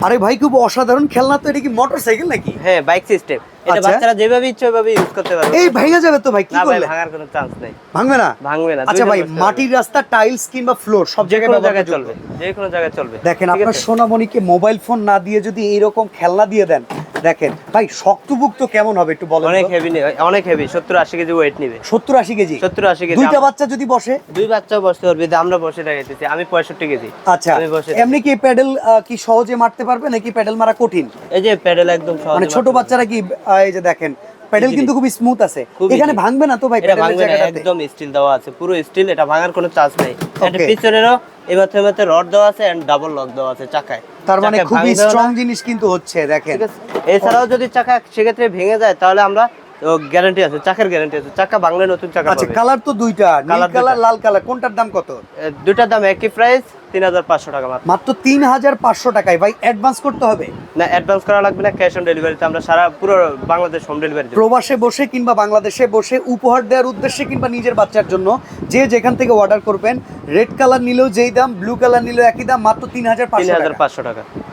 আরে ভাই খুব অসাধারণ খেলনা তো। এটা কি মোটরসাইকেল নাকি? হ্যাঁ, বাইক সিস্টেম। এটা বাচ্চারা যেভাবে ইচ্ছে ওইভাবে ইউজ করতে পারবে। এই ভাঙা যাবে তো ভাই? কি না ভাই, করলে? ভাঙার কোনো চান্স নাই। ভাঙবে না? ভাঙবে না। আচ্ছা ভাই, মাটির রাস্তা, টাইলস কিংবা ফ্লোর সব জায়গায় ব্যবহার চলবে, যে কোনো জায়গায় চলবে। দেখেন আপনার সোনামণিকে মোবাইল ফোন না দিয়ে যদি এইরকম খেলনা দিয়ে দেন, দেখেন ভাই শক্তভুক্ত কেমন হবে একটু বলেন। অনেক হেভি, অনেক হেভি। 70-80 কেজি ওয়েট নেবে। 70-80 কেজি? 70-80 কেজি। দুইটা বাচ্চা যদি বসে? দুই বাচ্চাও বসতে পারবে। আমরা বসে দেখাইতেছি। আমি 65 কেজি। আচ্ছা, আমি বসে। এমনি কি প্যাডেল কি সহজে মারতে পারবে নাকি প্যাডেল মারা কঠিন? এই যে প্যাডেল একদম সহজ। মানে ছোট বাচ্চারা কি এই যে দেখেন প্যাডেল কিন্তু খুব স্মুথ আছে। এখানে ভাঙবে না তো ভাই? এটা ভাঙবে না, একদম স্টিল দেওয়া আছে, পুরো স্টিল। এটা ভাঙার কোনো চান্স নেই। এটা পিছনেরও এমতে রড দেওয়া আছে এন্ড ডাবল লক দেওয়া আছে চাকায়। তার মানে খুব স্ট্রং জিনিস কিন্তু হচ্ছে দেখেন। ঠিক আছে। এছাড়াও যদি চাকা সেক্ষেত্রে ভেঙে যায় তাহলে আমরা গ্যারান্টি আছে, চাকার গ্যারান্টি আছে। চাকা ভাঙলে নতুন চাকা পাবে। আচ্ছা, কালার তো দুইটা, নীল কালার লাল কালার, কোনটার দাম কত? দুটার দাম একই প্রাইস, 3500 টাকা মাত্র। মাত্র 3500 টাকায়। ভাই অ্যাডভান্স করতে হবে? না, অ্যাডভান্স করা লাগবে না, ক্যাশ অন ডেলিভারিতে আমরা সারা পুরো বাংলাদেশ হোম ডেলিভারি দেব। প্রবাসে বসে কিংবা বাংলাদেশে বসে উপহার দেওয়ার উদ্দেশ্যে কিংবা নিজের বাচ্চার জন্য যে যেখান থেকে অর্ডার করবেন, রেড কালার নিলেও যেই দাম, ব্লু কালার নিলেও একই দাম, মাত্র 3500 টাকা।